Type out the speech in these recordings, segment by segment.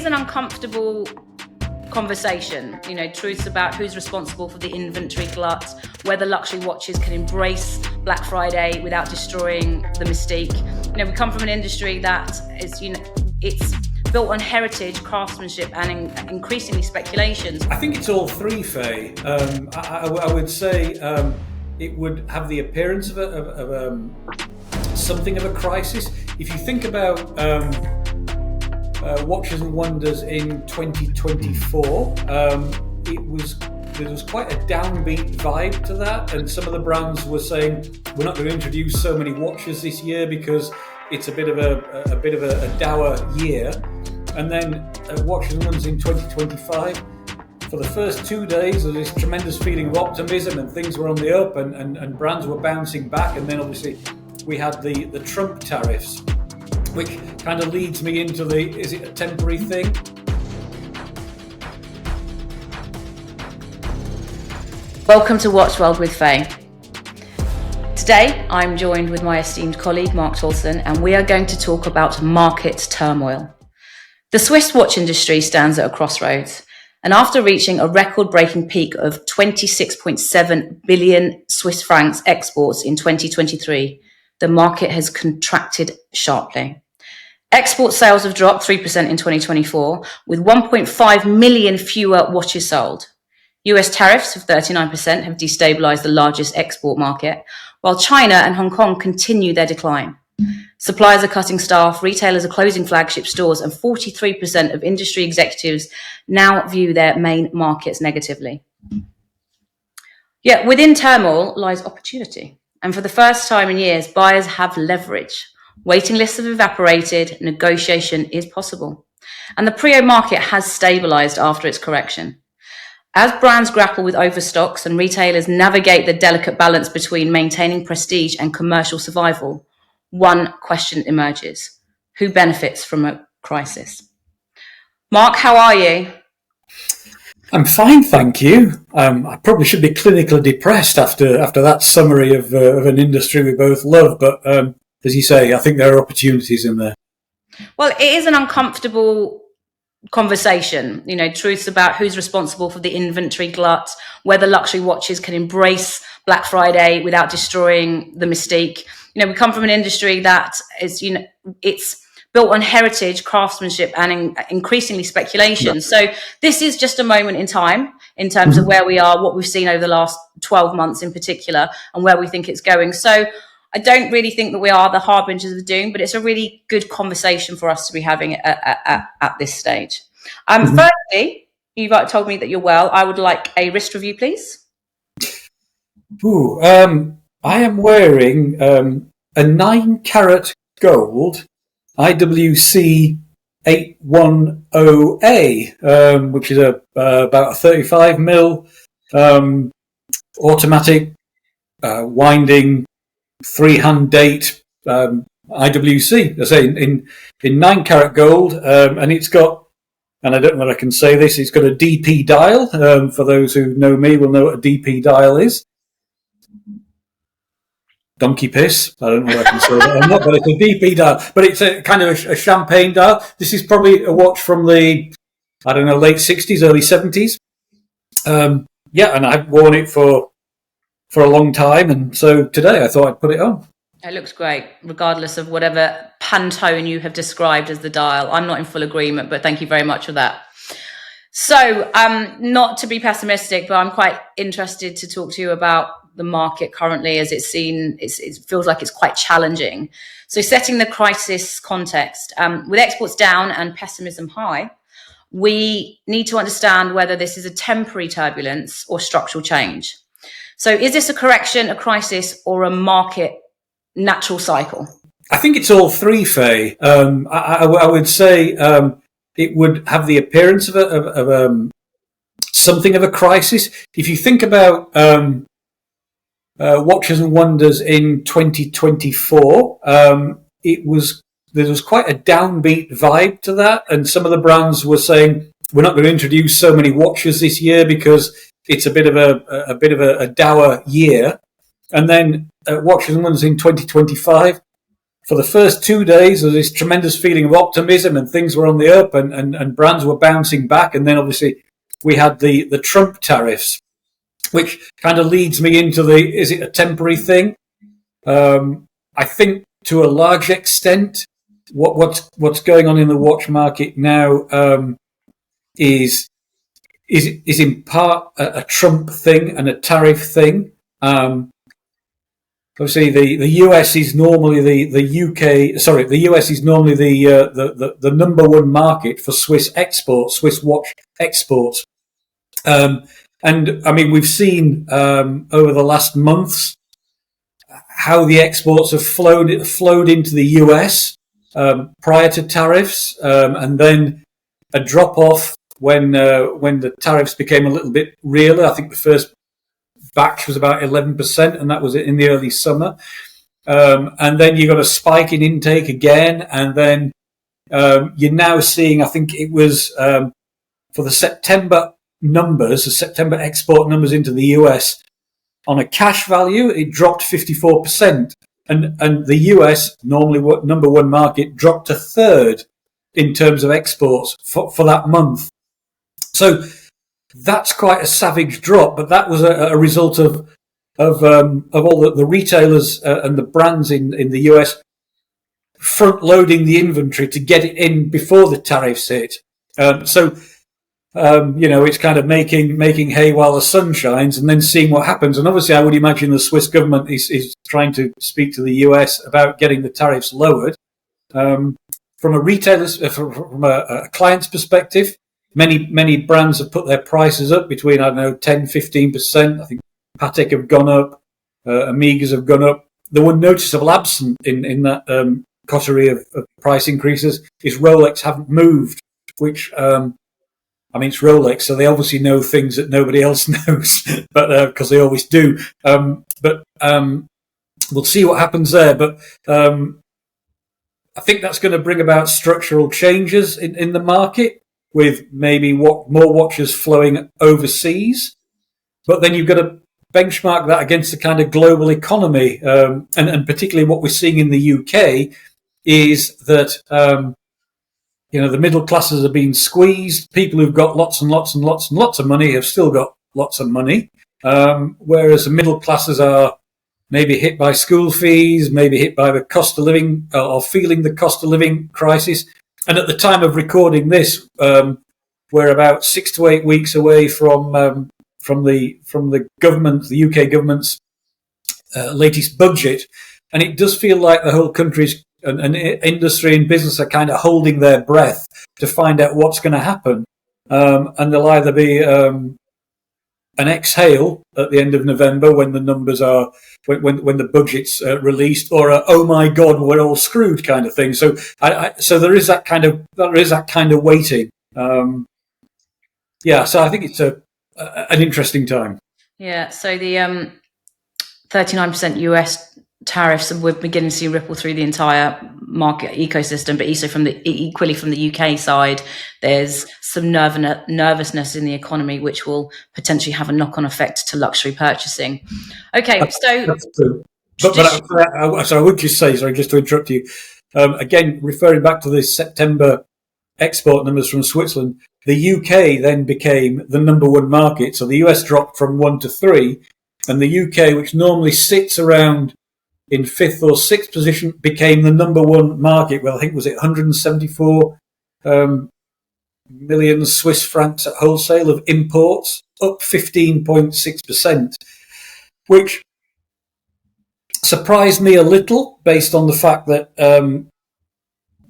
is an uncomfortable conversation, truths about who's responsible for the inventory glut, whether luxury watches can embrace Black Friday without destroying the mystique. We come from an industry that is, it's built on heritage, craftsmanship, and increasingly speculations. I think it's all three, Faye. I would say it would have the appearance of something of a crisis. If you think about Watches and Wonders in 2024, there was quite a downbeat vibe to that, and some of the brands were saying we're not going to introduce so many watches this year because it's a bit of a dour year. And then Watches and Wonders in 2025, for the first 2 days, there was this tremendous feeling of optimism, and things were on the up, and brands were bouncing back. And then obviously we had the Trump tariffs, which kind of leads me into is it a temporary thing? Welcome to Watch World with Faye. Today, I'm joined with my esteemed colleague, Mark Toulson, and we are going to talk about market turmoil. The Swiss watch industry stands at a crossroads, and after reaching a record-breaking peak of 26.7 billion Swiss francs exports in 2023, the market has contracted sharply. Export sales have dropped 3% in 2024, with 1.5 million fewer watches sold. US tariffs of 39% have destabilised the largest export market, while China and Hong Kong continue their decline. Suppliers are cutting staff, retailers are closing flagship stores, and 43% of industry executives now view their main markets negatively. Yet within turmoil lies opportunity. And for the first time in years, buyers have leverage. Waiting lists have evaporated, negotiation is possible. And the pre-owned market has stabilised after its correction. As brands grapple with overstocks and retailers navigate the delicate balance between maintaining prestige and commercial survival, one question emerges: who benefits from a crisis? Mark, how are you? I'm fine, thank you. I probably should be clinically depressed after that summary of an industry we both love, but as you say, I think there are opportunities in there. Well, it is an uncomfortable conversation, truths about who's responsible for the inventory glut, whether luxury watches can embrace Black Friday without destroying the mystique. We come from an industry that is, it's built on heritage, craftsmanship, and increasingly speculation. So this is just a moment in time in terms of where we are, what we've seen over the last 12 months in particular, and where we think it's going. So I don't really think that we are the harbingers of doom, but it's a really good conversation for us to be having at this stage. Firstly, you've told me that you're well. I would like a wrist review, please. I am wearing a 9-carat gold IWC 810A, which is about a 35mm automatic winding 3-hand date IWC. I say in 9-carat gold, and it's got, and I don't know if I can say this, it's got a DP dial. For those who know me will know what a DP dial is. Donkey piss. I don't know if I can say that or not, but it's a DP dial. But it's a kind of a champagne dial. This is probably a watch from the, late 60s, early 70s. And I've worn it for a long time, and so today I thought I'd put it on. It looks great, regardless of whatever Pantone you have described as the dial. I'm not in full agreement, but thank you very much for that. So, not to be pessimistic, but I'm quite interested to talk to you about the market currently, as it feels like it's quite challenging. So, setting the crisis context, with exports down and pessimism high, we need to understand whether this is a temporary turbulence or structural change. So is this a correction, a crisis, or a market natural cycle? I think it's all three, Faye. I would say it would have the appearance of something of a crisis. If you think about Watches and Wonders in 2024, there was quite a downbeat vibe to that, and some of the brands were saying we're not going to introduce so many watches this year because it's a bit of a dour year. And then Watches and Wonders in 2025, for the first 2 days, there was this tremendous feeling of optimism and things were on the up and brands were bouncing back. And then obviously we had the Trump tariffs, which kind of leads me into is it a temporary thing? I think to a large extent, what's going on in the watch market now is in part a Trump thing and a tariff thing. Obviously, the US is normally the US is normally the number one market for Swiss exports, Swiss watch exports. And I mean, we've seen over the last months how the exports have flowed into the US prior to tariffs, and then a drop off when the tariffs became a little bit realer. I think the first batch was about 11%, and that was in the early summer. And then you got a spike in intake again, and then you're now seeing, I think it was for the September numbers, the September export numbers into the US, on a cash value, it dropped 54%. And the US, normally number one market, dropped a third in terms of exports for that month. So that's quite a savage drop, but that was a result of all the retailers and the brands in the US front loading the inventory to get it in before the tariffs hit. It's kind of making hay while the sun shines, and then seeing what happens. And obviously, I would imagine the Swiss government is trying to speak to the US about getting the tariffs lowered. From a retailer's, from a client's perspective, many brands have put their prices up between, 10-15%. I think Patek have gone up, Amigas have gone up. The one noticeable absent in that coterie of price increases is Rolex haven't moved, which, it's Rolex, so they obviously know things that nobody else knows, but because they always do. But we'll see what happens there. But I think that's going to bring about structural changes in the market, with maybe more watches flowing overseas. But then you've got to benchmark that against the kind of global economy. And particularly what we're seeing in the UK is that, the middle classes are being squeezed. People who've got lots and lots and lots and lots of money have still got lots of money. Whereas the middle classes are maybe hit by school fees, maybe hit by the cost of living, or feeling the cost of living crisis. And at the time of recording this, we're about 6 to 8 weeks away from the government, the UK government's latest budget, and it does feel like the whole country's and industry and business are kind of holding their breath to find out what's going to happen, and there'll either be an exhale at the end of November when the numbers are when the budget's released, or a, oh my God, we're all screwed kind of thing. So so there is that kind of waiting. So I think it's an interesting time. Yeah. So the 39% US tariffs, and we're beginning to see ripple through the entire market ecosystem, but also equally from the UK side, there's some nervousness in the economy, which will potentially have a knock-on effect to luxury purchasing. Okay, so that's true. But I would just say, sorry, just to interrupt you, again, referring back to the September export numbers from Switzerland, the UK then became the number one market. So the US dropped from 1 to 3, and the UK, which normally sits around in 5th or 6th position, became the number one market. Well, I think, was it 174 million Swiss francs at wholesale of imports, up 15.6%, which surprised me a little based on the fact that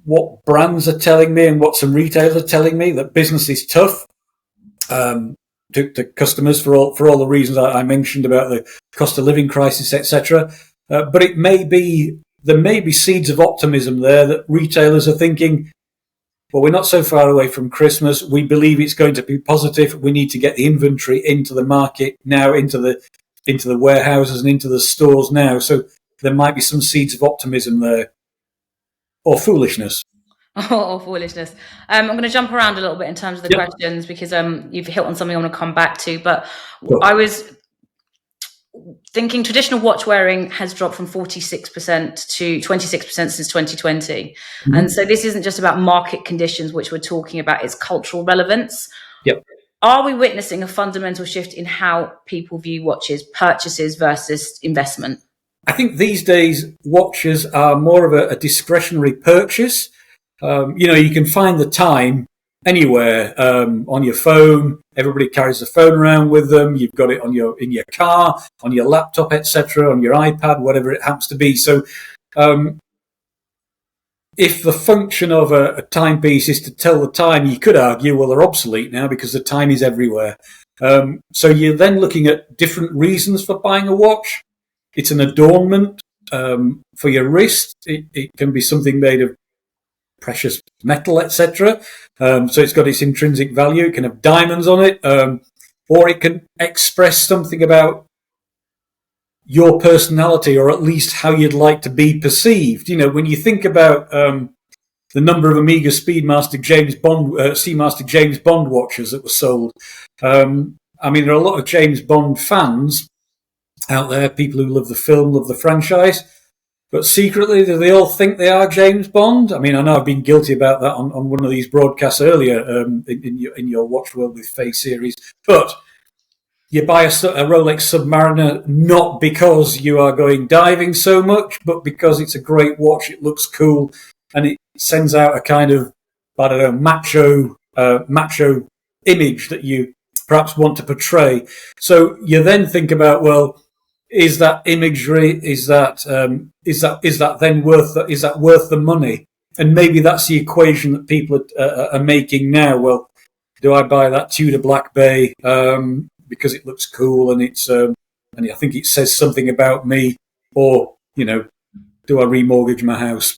what brands are telling me and what some retailers are telling me, that business is tough to customers for all the reasons I mentioned about the cost of living crisis, etc. But there may be seeds of optimism there, that retailers are thinking, well, we're not so far away from Christmas. We believe it's going to be positive. We need to get the inventory into the market now, into the warehouses and into the stores now. So there might be some seeds of optimism there, or foolishness. Or foolishness. I'm going to jump around a little bit in terms of the questions, because you've hit on something I want to come back to. But sure. thinking traditional watch wearing has dropped from 46% to 26% since 2020. Mhm. And so this isn't just about market conditions, which we're talking about, it's cultural relevance. Yep. Are we witnessing a fundamental shift in how people view watches, purchases versus investment? I think these days watches are more of a discretionary purchase. You can find the time anywhere on your phone. Everybody carries a phone around with them. You've got it in your car, on your laptop, etc., on your iPad, whatever it happens to be. So, if the function of a timepiece is to tell the time, you could argue, well, they're obsolete now because the time is everywhere. So you're then looking at different reasons for buying a watch. It's an adornment for your wrist. It can be something made of precious metal, etc. So it's got its intrinsic value. It can have diamonds on it, or it can express something about your personality, or at least how you'd like to be perceived. When you think about the number of Omega Seamaster James Bond watches that were sold, there are a lot of James Bond fans out there, people who love the film, love the franchise. But secretly, do they all think they are James Bond? I know I've been guilty about that on one of these broadcasts earlier in your Watch World with Faye series. But you buy a Rolex Submariner not because you are going diving so much, but because it's a great watch, it looks cool, and it sends out a kind of, macho image that you perhaps want to portray. So you then think about, well, is that imagery, is that then worth the money? And maybe that's the equation that people are making now. Well, do I buy that Tudor Black Bay because it looks cool and and I think it says something about me, or do I remortgage my house?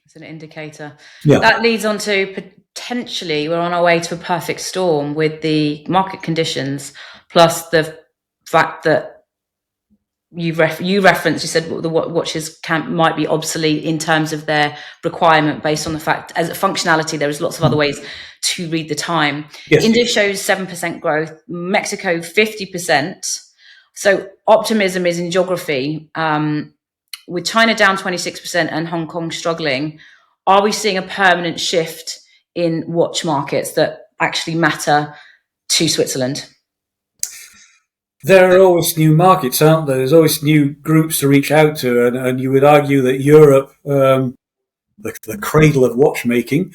It's an indicator. Yeah. That leads on to potentially we're on our way to a perfect storm with the market conditions, plus the fact that you referenced, you said the watches might be obsolete in terms of their requirement based on the fact as a functionality. There is lots of other ways to read the time. Yes. India shows 7% growth, Mexico 50%. So optimism is in geography. With China down 26% and Hong Kong struggling, are we seeing a permanent shift in watch markets that actually matter to Switzerland? There are always new markets, aren't there? There's always new groups to reach out to, and you would argue that Europe, the cradle of watchmaking,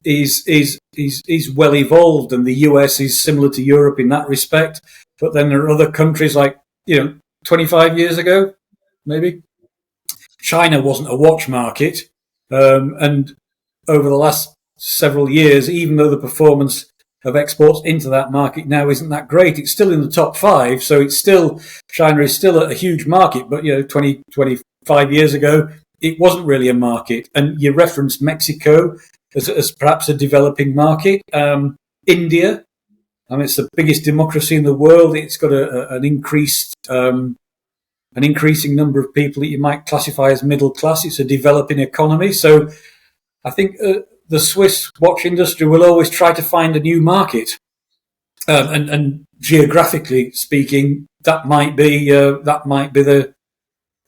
is well evolved, and the US is similar to Europe in that respect. But then there are other countries like 25 years ago, maybe China wasn't a watch market, and over the last several years, even though the performance of exports into that market now isn't that great, it's still in the top 5. So China is still a huge market. But 25 years ago, it wasn't really a market. And you referenced Mexico as perhaps a developing market. India, it's the biggest democracy in the world. It's got an increasing number of people that you might classify as middle class. It's a developing economy. So I think the Swiss watch industry will always try to find a new market. And geographically speaking, that might be the,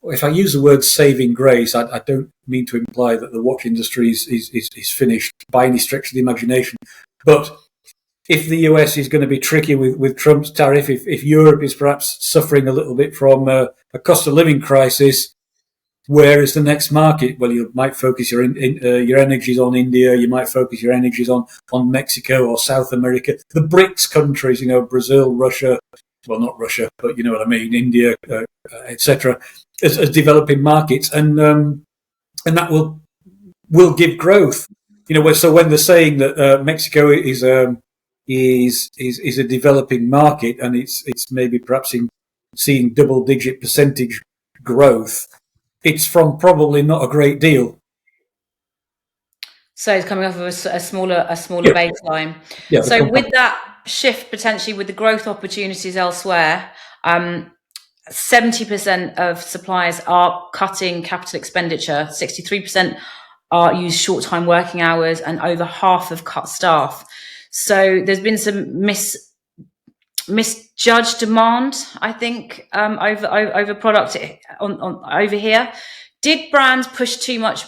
if I use the word saving grace, I don't mean to imply that the watch industry is finished by any stretch of the imagination. But if the US is going to be tricky with Trump's tariff, if Europe is perhaps suffering a little bit from a cost of living crisis, where is the next market? Well, you might focus your energies on India. You might focus your energies on Mexico or South America, the BRICS countries. Brazil, Russia. Well, not Russia, but you know what I mean. India, etc. As developing markets, and that will give growth. So when they're saying that Mexico is a developing market, and it's maybe perhaps seeing double-digit percentage growth, it's from probably not a great deal. So it's coming off of a smaller baseline. Yeah, so with that shift, potentially with the growth opportunities elsewhere, 70% of suppliers are cutting capital expenditure, 63% use short-time working hours, and over half have cut staff. So there's been some misjudged demand, I think, over product on over here. Did brands push too much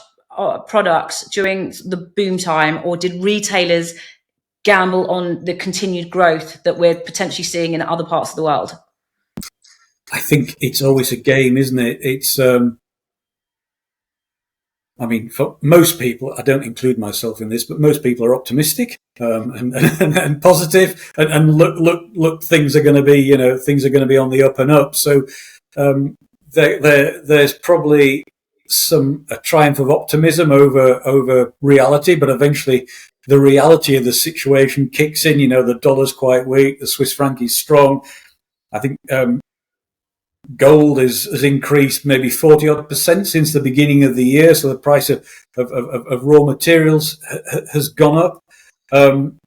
products during the boom time, or did retailers gamble on the continued growth that we're potentially seeing in other parts of the world? I think it's always a game, isn't it? It's I mean, for most people, I don't include myself in this, but most people are optimistic and positive, and look, things are going to be, things are going to be on the up and up. So there's probably a triumph of optimism over reality, but eventually the reality of the situation kicks in. The dollar's quite weak, the Swiss franc is strong. I think gold has increased maybe 40% since the beginning of the year, so the price of raw materials has gone up.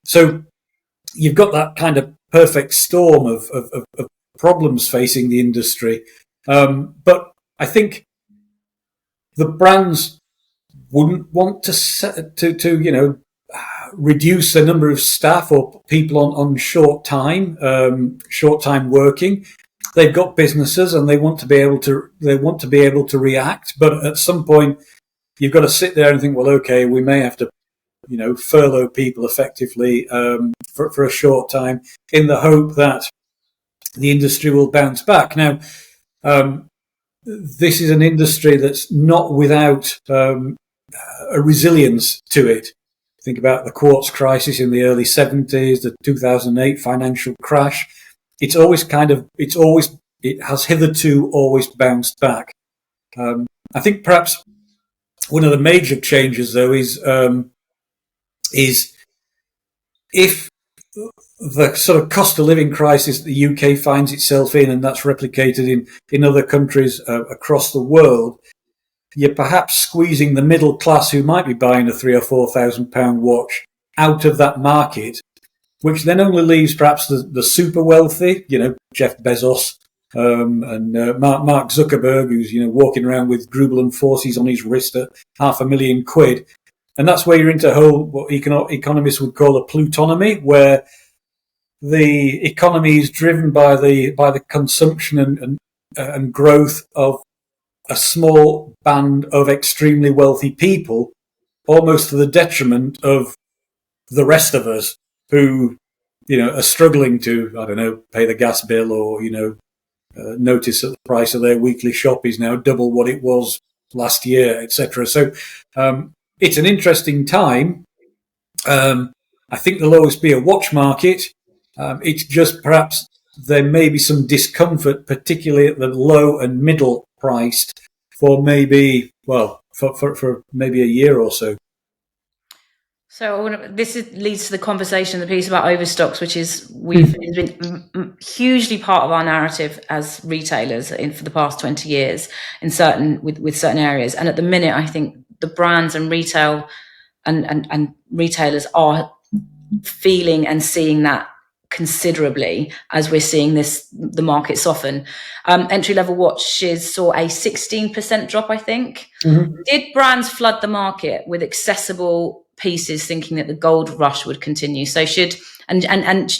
So you've got that kind of perfect storm of problems facing the industry. But I think the brands wouldn't want to reduce the number of staff or people on short time working. They've got businesses and they want to be able to react. But at some point, you've got to sit there and think, well, okay, we may have to, furlough people effectively for a short time in the hope that the industry will bounce back. Now, this is an industry that's not without a resilience to it. Think about the quartz crisis in the early 70s, the 2008 financial crash. It has hitherto always bounced back. I think perhaps one of the major changes, though, is if the sort of cost of living crisis the UK finds itself in, and that's replicated in other countries across the world, you're perhaps squeezing the middle class who might be buying a £3,000 or £4,000 watch out of that market, which then only leaves perhaps the super wealthy, Jeff Bezos and Mark Zuckerberg, who's walking around with Grubel and Forces on his wrist at £500,000, and that's where you're into what economists would call a plutonomy, where the economy is driven by the consumption and growth of a small band of extremely wealthy people, almost to the detriment of the rest of us who, are struggling to, I don't know, pay the gas bill or, notice that the price of their weekly shop is now double what it was last year, etc. So it's an interesting time. I think there'll always be a watch market. It's just perhaps there may be some discomfort, particularly at the low and middle priced, for maybe maybe a year or so. So this leads to the conversation, the piece about overstocks, which is it's been hugely part of our narrative as retailers for the past 20 years with certain areas. And at the minute, I think the brands and retail and retailers are feeling and seeing that considerably as we're seeing the market soften. Entry-level watches saw a 16% drop, I think. Mm-hmm. Did brands flood the market with accessible pieces thinking that the gold rush would continue? So and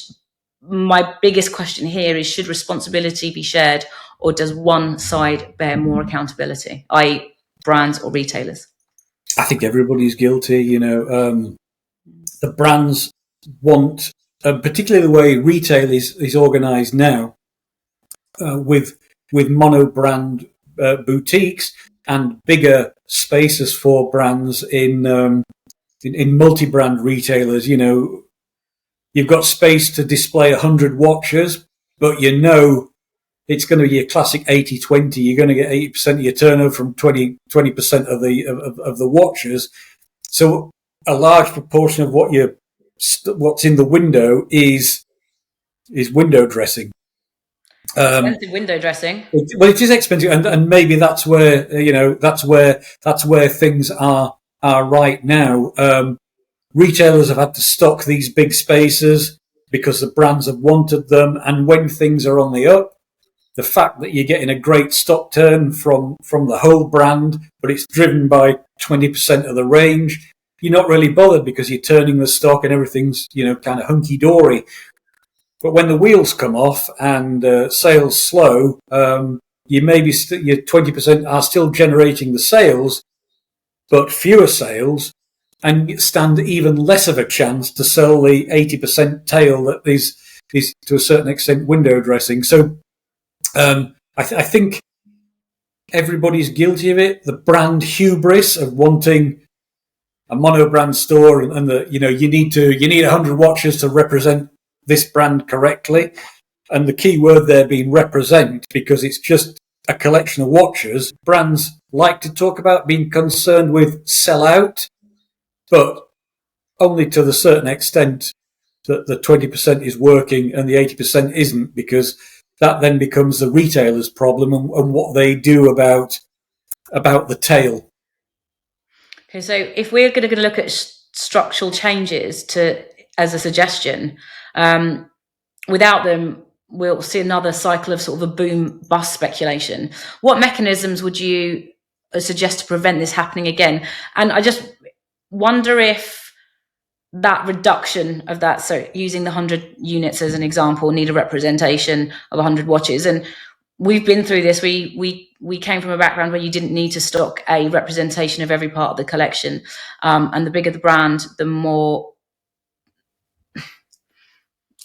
my biggest question here is, should responsibility be shared, or does one side bear more accountability, i.e. brands or retailers? I think everybody's guilty. The brands want, particularly the way retail is organised now, with mono-brand boutiques and bigger spaces for brands in multi-brand retailers. You've got space to display 100 watches, but it's going to be a classic 80-20. You're going to get 80% of your turnover from 20% of the watches. So a large proportion of what's in the window is window dressing. Expensive window dressing. Well, it is expensive, and maybe that's where things are right now. Retailers have had to stock these big spaces because the brands have wanted them, and when things are on the up, the fact that you're getting a great stock turn from the whole brand, but it's driven by 20% of the range, you're not really bothered because you're turning the stock and everything's kind of hunky dory. But when the wheels come off and sales slow, you maybe your 20% are still generating the sales, but fewer sales, and stand even less of a chance to sell the 80% tail that is to a certain extent window dressing. So I think everybody's guilty of it. The brand hubris of wanting a mono brand store, and you need 100 watches to represent this brand correctly. And the key word there being represent, because it's just a collection of watches. Brands like to talk about being concerned with sell out, but only to the certain extent that the 20% is working and the 80% isn't, because that then becomes the retailer's problem and what they do about the tail. Okay, so if we're going to look at structural changes as a suggestion, without them, we'll see another cycle of sort of a boom bust speculation. What mechanisms would you suggest to prevent this happening again? And I just wonder if that reduction of that, so using the 100 units as an example, need a representation of 100 watches. And we've been through this. We came from a background where you didn't need to stock a representation of every part of the collection. And the bigger the brand, the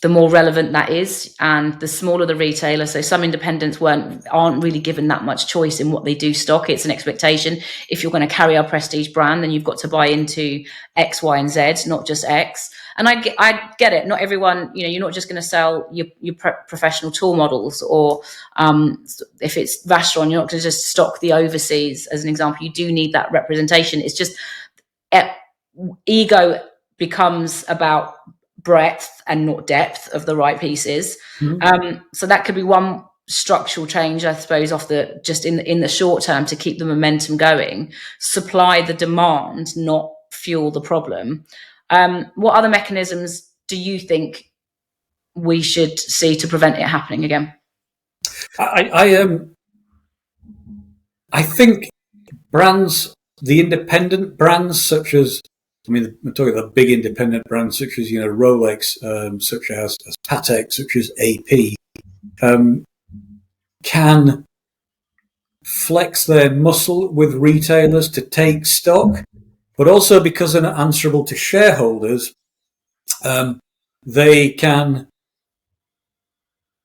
more relevant that is, and the smaller the retailer. So some independents aren't really given that much choice in what they do stock. It's an expectation. If you're going to carry our prestige brand, then you've got to buy into X, Y, and Z, not just X. And I get it. Not everyone, you're not just going to sell your professional tour models, or if it's Vacheron, you're not going to just stock the overseas, as an example. You do need that representation. It's just ego becomes about breadth and not depth of the right pieces. Mm-hmm. So that could be one structural change, I suppose, in the short term, to keep the momentum going. Supply the demand, not fuel the problem. What other mechanisms do you think we should see to prevent it happening again? I think brands, the independent brands, such as, we're talking about big independent brands such as Rolex, such as Patek, such as AP, can flex their muscle with retailers to take stock, but also because they're not answerable to shareholders, they can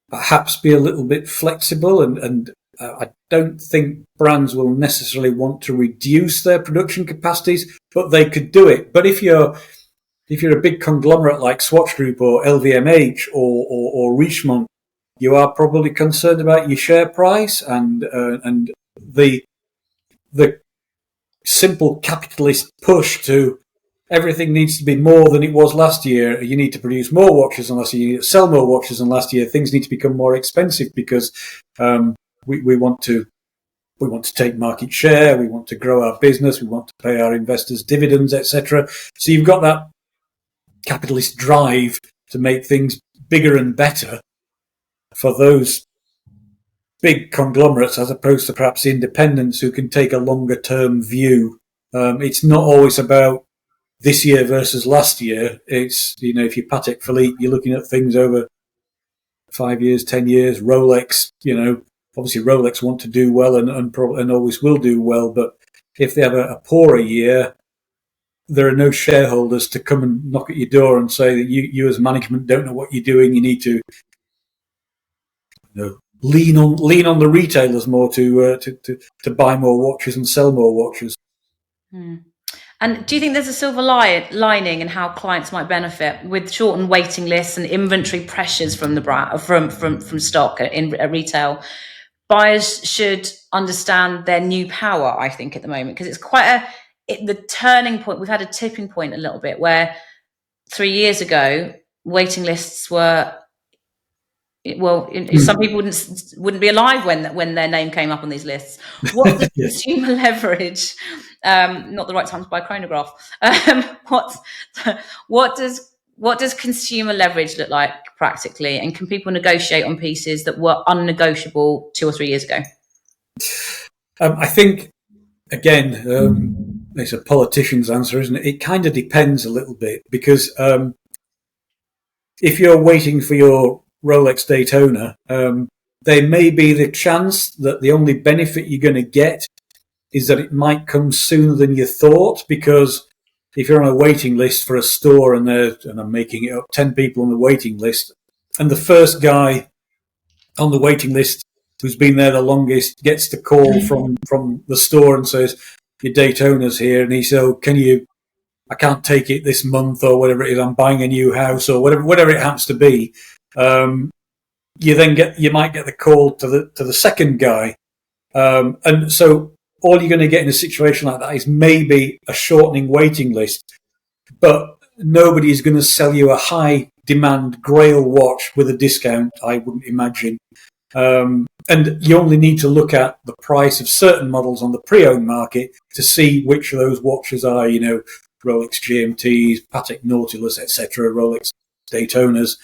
perhaps be a little bit flexible, and I don't think brands will necessarily want to reduce their production capacities, but they could do it. But if you're a big conglomerate like Swatch Group or LVMH or Richemont, you are probably concerned about your share price, and the simple capitalist push to everything needs to be more than it was last year. You need to produce more watches than last year. You need to sell more watches than last year. Things need to become more expensive because we want to take market share. We want to grow our business. We want to pay our investors dividends, etc. So you've got that capitalist drive to make things bigger and better for those big conglomerates, as opposed to perhaps independents who can take a longer term view. It's not always about this year versus last year. It's, if you're Patek Philippe, you're looking at things over 5 years, 10 years. Rolex, obviously Rolex want to do well and always will do well. But if they have a poorer year, there are no shareholders to come and knock at your door and say that you as management don't know what you're doing. You need to lean on the retailers more to buy more watches and sell more watches. And do you think there's a silver lining in how clients might benefit with shortened waiting lists and inventory pressures from the brand, from stock in retail? Buyers should understand their new power, I think, at the moment, because it's quite the turning point. We've had a tipping point a little bit where 3 years ago waiting lists were, some people wouldn't be alive when their name came up on these lists. What does consumer leverage? Not the right time to buy a chronograph. What does consumer leverage look like practically? And can people negotiate on pieces that were unnegotiable 2 or 3 years ago? I think, again, it's a politician's answer, isn't it? It kind of depends a little bit, because if you're waiting for your Rolex Daytona, there may be the chance that the only benefit you're going to get is that it might come sooner than you thought, because if you're on a waiting list for a store and I'm making it up, 10 people on the waiting list, and the first guy on the waiting list who's been there the longest gets the call from the store and says, your Daytona's here, and he says, oh, I can't take it this month, or whatever it is, I'm buying a new house, or whatever it happens to be. You might get the call to the second guy, and so all you're going to get in a situation like that is maybe a shortening waiting list, but nobody is going to sell you a high demand Grail watch with a discount, I wouldn't imagine. And you only need to look at the price of certain models on the pre-owned market to see which of those watches are, Rolex GMTs, Patek Nautilus, etc., Rolex Daytonas.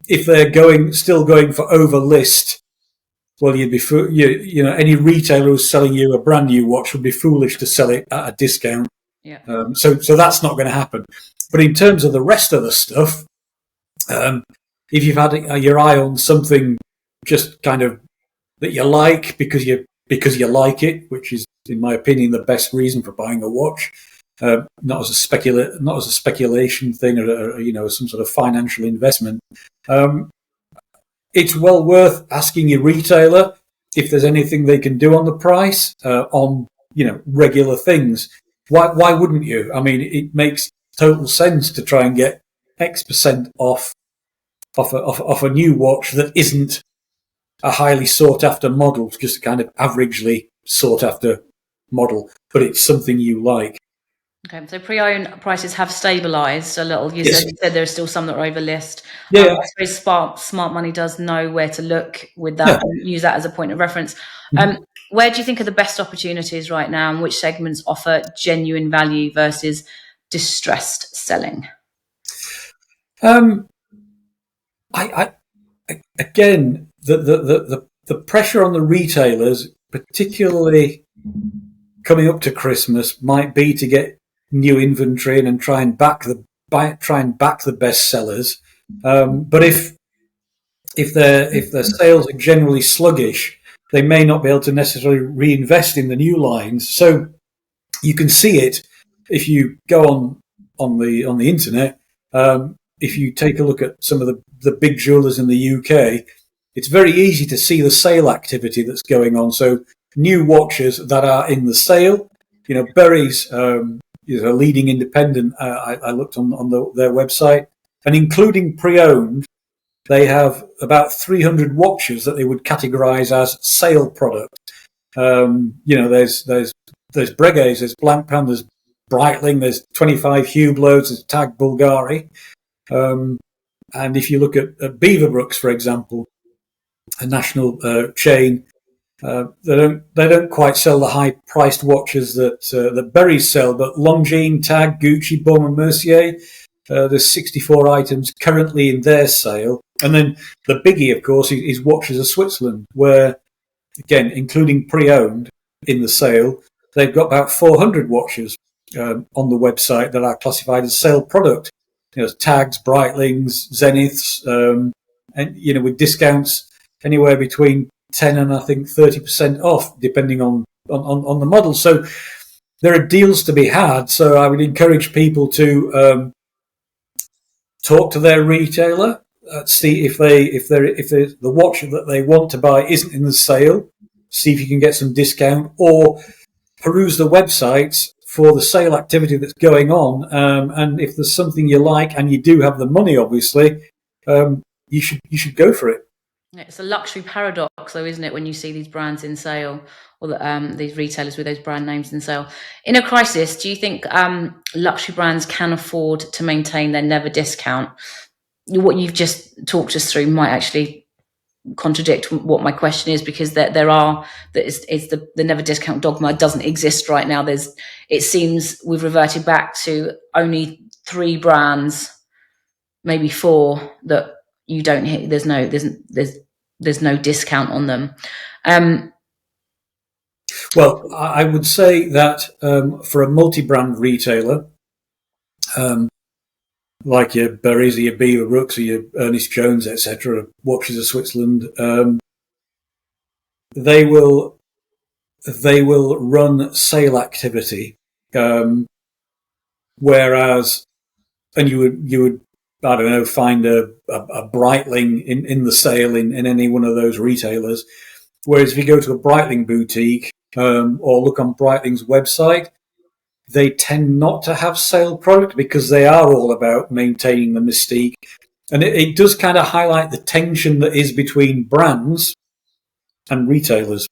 If they're still going for over list, well, you'd be any retailer who's selling you a brand new watch would be foolish to sell it at a discount. Yeah. So that's not going to happen. But in terms of the rest of the stuff, if you've had your eye on something just kind of that you like because you like it, which is, in my opinion, the best reason for buying a watch, not as a speculation thing or some sort of financial investment. It's well worth asking your retailer if there's anything they can do on the price on regular things. Why wouldn't you? I mean, it makes total sense to try and get X% off a new watch that isn't a highly sought after model, just a kind of averagely sought after model, but it's something you like. Okay, so pre-owned prices have stabilised a little. You Yes. said there are still some that are over list. Yeah. I suppose smart money does know where to look with that and use that as a point of reference. Where do you think are the best opportunities right now, and which segments offer genuine value versus distressed selling? Again, the pressure on the retailers, particularly coming up to Christmas, might be to get new inventory in and try and back the best sellers. But if their sales are generally sluggish, they may not be able to necessarily reinvest in the new lines. So you can see it if you go on the internet. If you take a look at some of the big jewelers in the UK, it's very easy to see the sale activity that's going on. So new watches that are in the sale, Berry's is a leading independent. I looked on their website, and including pre-owned, they have about 300 watches that they would categorize as sale product. There's Breguets, there's Blancpain, there's Breitling, there's 25 Hublots, there's Tag Bulgari. And if you look at Beaverbrooks, for example, a national chain, they don't quite sell the high-priced watches that Berry's sell, but Longines, Tag, Gucci, Baume & Mercier, there's 64 items currently in their sale. And then the biggie, of course, is Watches of Switzerland, where, again, including pre-owned in the sale, they've got about 400 watches on the website that are classified as sale product. Tags, Breitlings, Zeniths, and with discounts anywhere between 10 and I think 30% off, depending on the model. So there are deals to be had. So I would encourage people to talk to their retailer, see if the watch that they want to buy isn't in the sale, see if you can get some discount, or peruse the websites for the sale activity that's going on. And if there's something you like and you do have the money, obviously, you should go for it. It's a luxury paradox, though, isn't it, when you see these brands in sale, or these retailers with those brand names in sale? In a crisis, do you think luxury brands can afford to maintain their never discount? What you've just talked us through might actually contradict what my question is, because it's the never discount dogma doesn't exist right now. It seems we've reverted back to only 3 brands, maybe 4, that you don't hit. There's no discount on them. Well, I would say that for a multi-brand retailer, like your Berries or your Beaver Brooks or your Ernest Jones, etc., Watches of Switzerland, they will run sale activity, whereas, and you would I don't know, find a Breitling in the sale in any one of those retailers. Whereas if you go to a Breitling boutique or look on Breitling's website, they tend not to have sale product because they are all about maintaining the mystique. And it does kind of highlight the tension that is between brands and retailers.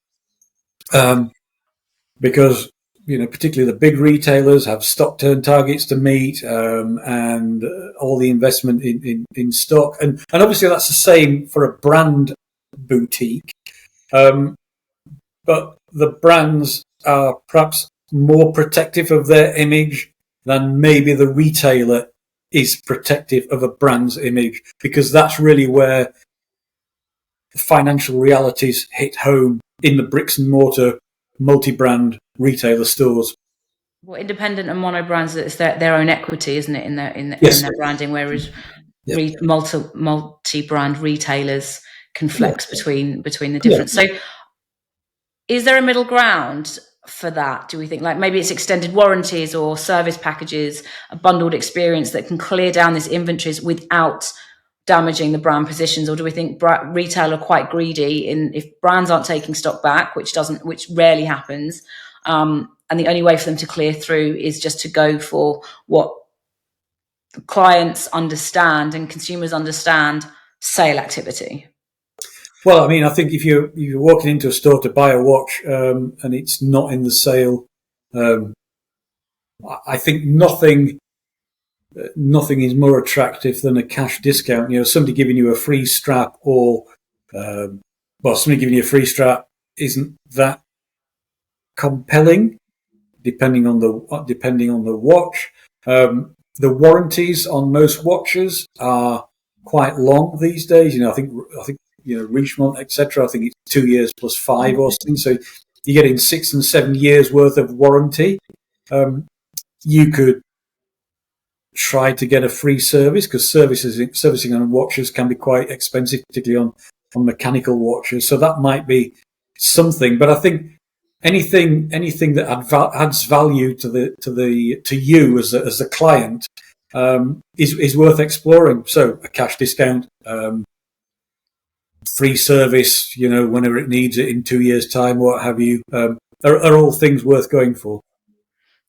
Because, particularly the big retailers have stock turn targets to meet, and all the investment in stock. And obviously that's the same for a brand boutique. But the brands are perhaps more protective of their image than maybe the retailer is protective of a brand's image, because that's really where the financial realities hit home in the bricks and mortar multi-brand retailer stores. Well, independent and mono brands, it's their own equity, isn't it, in Yes. their branding, whereas multi-brand retailers can flex between the different. So is there a middle ground for that? Do we think, like, maybe it's extended warranties or service packages, a bundled experience that can clear down these inventories without damaging the brand positions? Or do we think retail are quite greedy in, if brands aren't taking stock back, which rarely happens, and the only way for them to clear through is just to go for what clients understand and consumers understand, sale activity? Well, I mean, I think if you're walking into a store to buy a watch, and it's not in the sale, I think nothing is more attractive than a cash discount. Somebody giving you a free strap, or somebody giving you a free strap isn't that compelling, depending on the watch. The warranties on most watches are quite long these days. I think Richemont, etc. I think it's 2 years plus 5 or something. So you're getting 6 and 7 years worth of warranty. You could try to get a free service, because servicing on watches can be quite expensive, particularly on mechanical watches. So that might be something. But I think anything that adds value to you as a client is worth exploring. So a cash discount, free service, whenever it needs it in 2 years' time, what have you, are all things worth going for.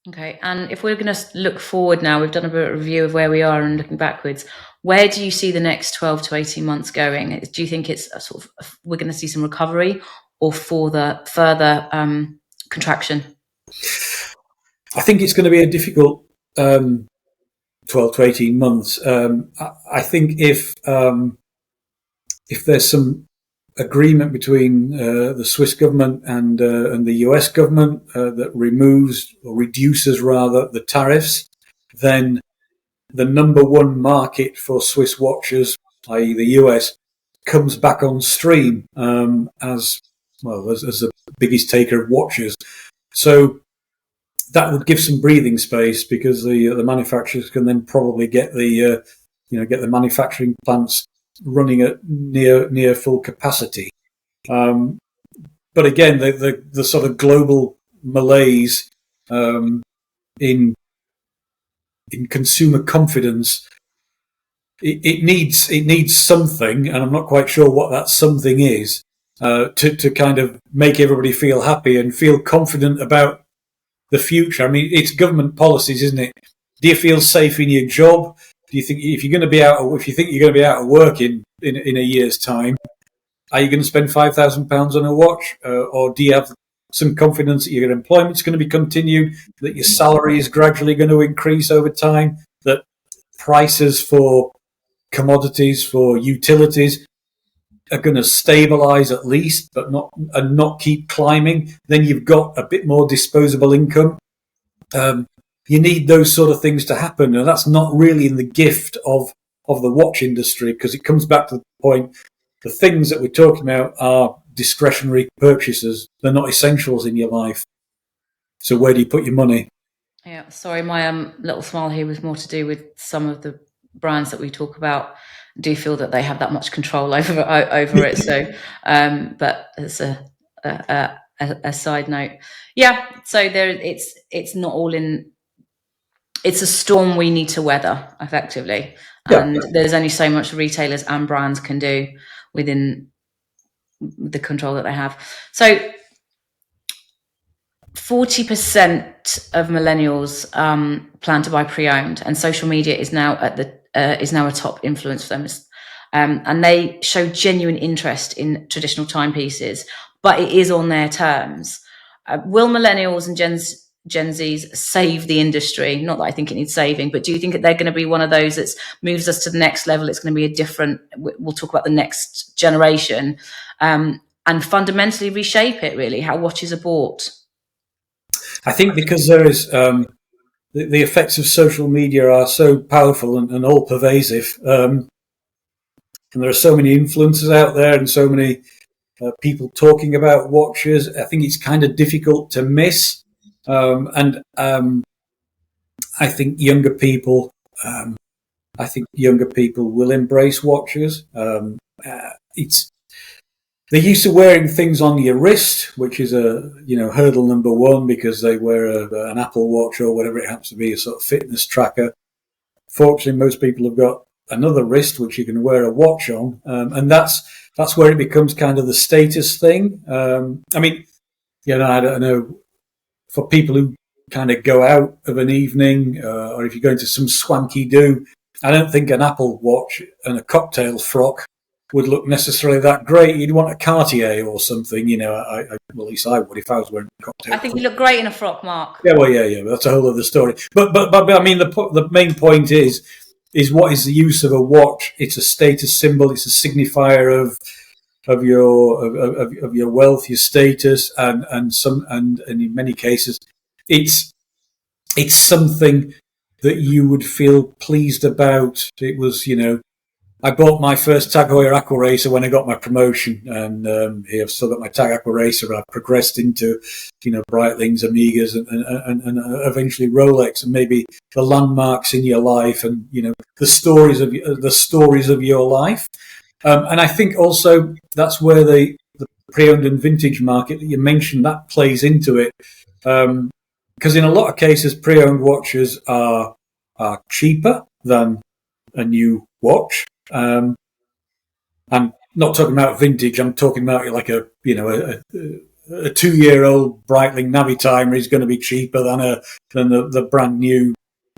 Okay, and if we're going to look forward now, we've done a bit of a review of where we are and looking backwards. Where do you see the next 12 to 18 months going? Do you think it's we're going to see some recovery, or further contraction? I think it's going to be a difficult 12 to 18 months. I think if there's some agreement between the Swiss government and the US government that removes, or reduces rather, the tariffs, then the number one market for Swiss watches, i.e. the US, comes back on stream as the biggest taker of watches. So that would give some breathing space, because the manufacturers can then probably get the manufacturing plants running at near full capacity. But again, the sort of global malaise in consumer confidence, it needs something, and I'm not quite sure what that something is, to kind of make everybody feel happy and feel confident about the future. I mean, it's government policies, isn't it? Do you feel safe in your job? Do you think if you're going to be if you think you're going to be out of work in a year's time, are you going to spend £5,000 on a watch, or do you have some confidence that your employment's going to be continued, that your salary is gradually going to increase over time, that prices for commodities, for utilities, are going to stabilise at least, but not keep climbing? Then you've got a bit more disposable income. You need those sort of things to happen, and that's not really in the gift of the watch industry, because it comes back to the point: the things that we're talking about are discretionary purchases. They're not essentials in your life. So where do you put your money? Yeah, sorry, my little smile here was more to do with some of the brands that we talk about do feel that they have that much control over it. So, but as a side note, yeah. So it's not all in. It's a storm we need to weather effectively, and there's only so much retailers and brands can do within the control that they have. So 40% of millennials plan to buy pre-owned, and social media is now a top influence for them. And they show genuine interest in traditional timepieces, but it is on their terms. Will millennials and Gen Zs save the industry? Not that I think it needs saving, but do you think that they're going to be one of those that moves us to the next level? It's going to be a different, we'll talk about the next generation, and fundamentally reshape it, really, how watches are bought. I think because there is the effects of social media are so powerful and all pervasive, and there are so many influencers out there and so many people talking about watches. I think it's kind of difficult to miss, and I think younger people will embrace watches. They're used to wearing things on your wrist, which is hurdle number one, because they wear an Apple Watch or whatever it happens to be, a sort of fitness tracker. Fortunately, most people have got another wrist which you can wear a watch on, and that's where it becomes kind of the status thing. I don't know, for people who kind of go out of an evening, or if you're going to some swanky do, I don't think an Apple Watch and a cocktail frock would look necessarily that great. You'd want a Cartier or something, well, at least I would if I was wearing a cocktail. I think you look great in a frock, Mark. Yeah, well, yeah, that's a whole other story. But I mean, the main point is what is the use of a watch? It's a status symbol. It's a signifier of your wealth, your status, and in many cases, it's something that you would feel pleased about. It was, I bought my first Tag Heuer Aqua Racer when I got my promotion, and here I've still got my Tag Aqua Racer. I've progressed into, Breitlings, Amigas, and eventually Rolex, and maybe the landmarks in your life, and the stories of your life. And I think also that's where the pre-owned and vintage market that you mentioned, that plays into it, because in a lot of cases, pre-owned watches are cheaper than a new watch. I'm not talking about vintage. I'm talking about like a 2-year-old Breitling Navitimer is going to be cheaper than the brand new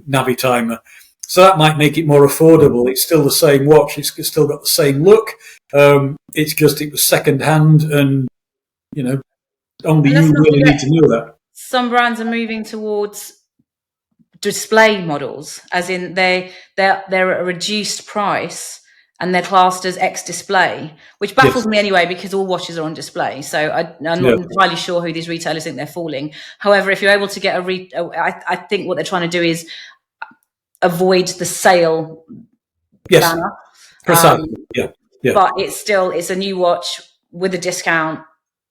Navitimer. So that might make it more affordable. It's still the same watch. It's still got the same look. It's just it was second hand, and only you really need to know that. Some brands are moving towards display models, as in they're at a reduced price and they're classed as X display, which baffles me anyway, because all watches are on display. So I'm not entirely sure who these retailers think they're fooling. However, if you're able to get I think what they're trying to do is avoid the sale banner. Precisely. But it's a new watch with a discount.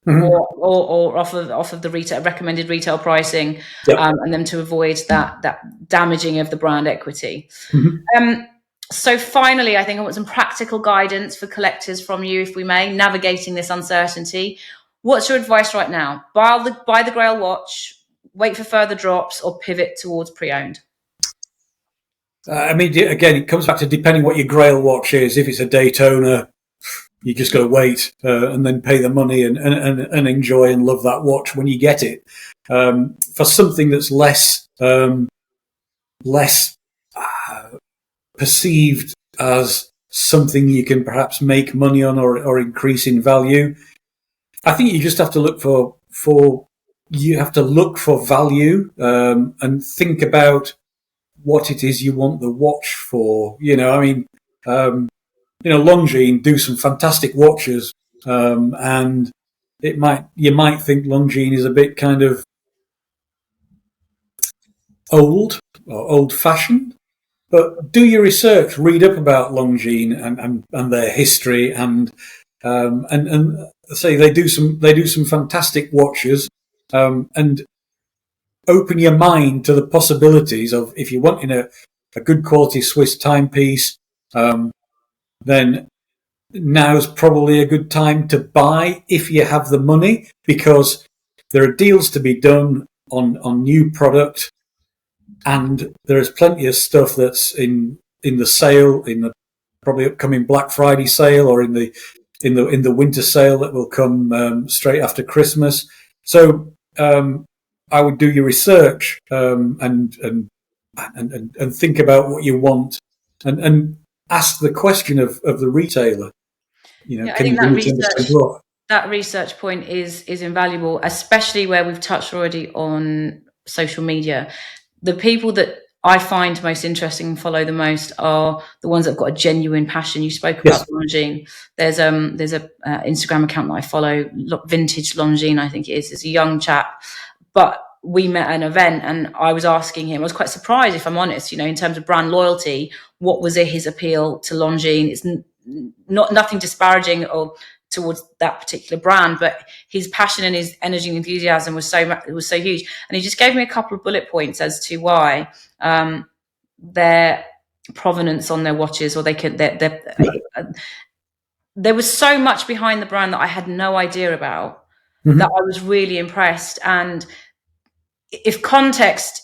Mm-hmm. or off of the recommended retail pricing, and then to avoid that damaging of the brand equity. Mm-hmm. So finally, I think I want some practical guidance for collectors from you, if we may, navigating this uncertainty. What's your advice right now? Buy the Grail watch, wait for further drops, or pivot towards pre-owned? Again, it comes back to depending what your Grail watch is. If it's a Daytona, you just got to wait and then pay the money and enjoy and love that watch when you get it. For something that's less perceived as something you can perhaps make money on or increase in value, I think you just have to look for value, and think about what it is you want the watch for. Longines do some fantastic watches, and you might think Longines is a bit kind of old or old-fashioned, but do your research, read up about Longines and their history, and say they do some fantastic watches, and open your mind to the possibilities of, if you're wanting a good quality Swiss timepiece, then now's probably a good time to buy if you have the money, because there are deals to be done on new product, and there is plenty of stuff that's in the sale, in the probably upcoming Black Friday sale, or in the winter sale that will come straight after Christmas. So I would do your research and think about what you want, and ask the question of the retailer. Yeah, I Can think you bring it to understand what? that research point is invaluable, especially where we've touched already on social media. The people that I find most interesting and follow the most are the ones that've got a genuine passion. You spoke about Yes. Longines. There's a Instagram account that I follow, Vintage Longines, I think it is. It's a young chap, but we met at an event and I was asking him, I was quite surprised, if I'm honest, in terms of brand loyalty, what was his appeal to Longines? It's nothing disparaging or towards that particular brand, but his passion and his energy and enthusiasm was so huge. And he just gave me a couple of bullet points as to why their provenance on their watches, or there was so much behind the brand that I had no idea about, that I was really impressed. And if context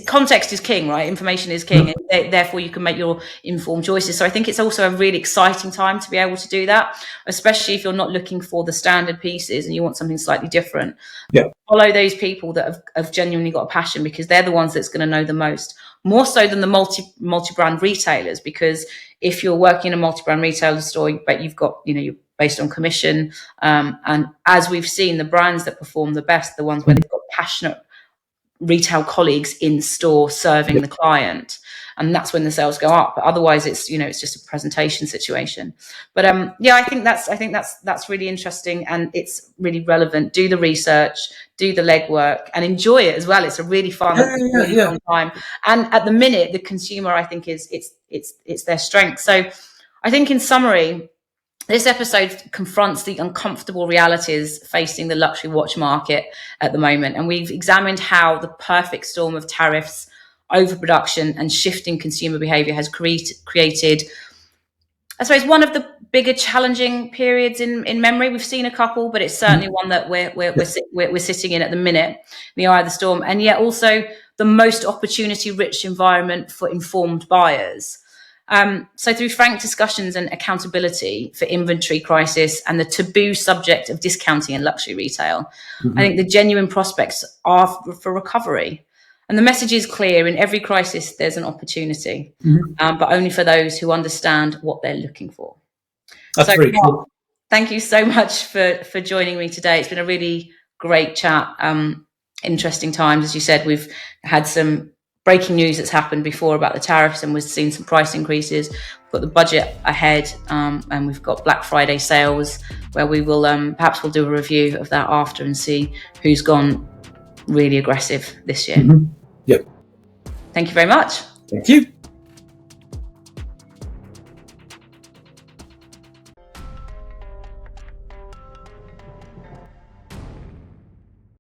context is king, right? Information is king, and therefore you can make your informed choices. So I think it's also a really exciting time to be able to do that, especially if you're not looking for the standard pieces and you want something slightly different. Yeah. Follow those people that have genuinely got a passion, because they're the ones that's going to know the most, more so than the multi-brand retailers. Because if you're working in a multi-brand retailer store, but you've got, you're based on commission, and as we've seen, the brands that perform the best, the ones where they've got passionate retail colleagues in store serving the client, and that's when the sales go up. But otherwise it's it's just a presentation situation. But I think that's really interesting, and it's really relevant. Do the research, do the legwork, and enjoy it as well. It's a really fun fun time, and at the minute the consumer, I think, it's their strength. So I think, in summary, this episode confronts the uncomfortable realities facing the luxury watch market at the moment. And we've examined how the perfect storm of tariffs, overproduction, and shifting consumer behavior has created, I suppose, one of the bigger challenging periods in memory. We've seen a couple, but it's certainly one that we're sitting in at the minute, in the eye of the storm. And yet also the most opportunity-rich environment for informed buyers. So through frank discussions and accountability for inventory crisis and the taboo subject of discounting in luxury retail, I think the genuine prospects are for recovery. And the message is clear: in every crisis, there's an opportunity, but only for those who understand what they're looking for. That's very cool. Thank you so much for joining me today. It's been a really great chat. Interesting times, as you said. We've had some breaking news that's happened before about the tariffs, and we've seen some price increases. We've got the budget ahead, and we've got Black Friday sales, where we will perhaps we'll do a review of that after and see who's gone really aggressive this year. Yep. Thank you very much. Thank you.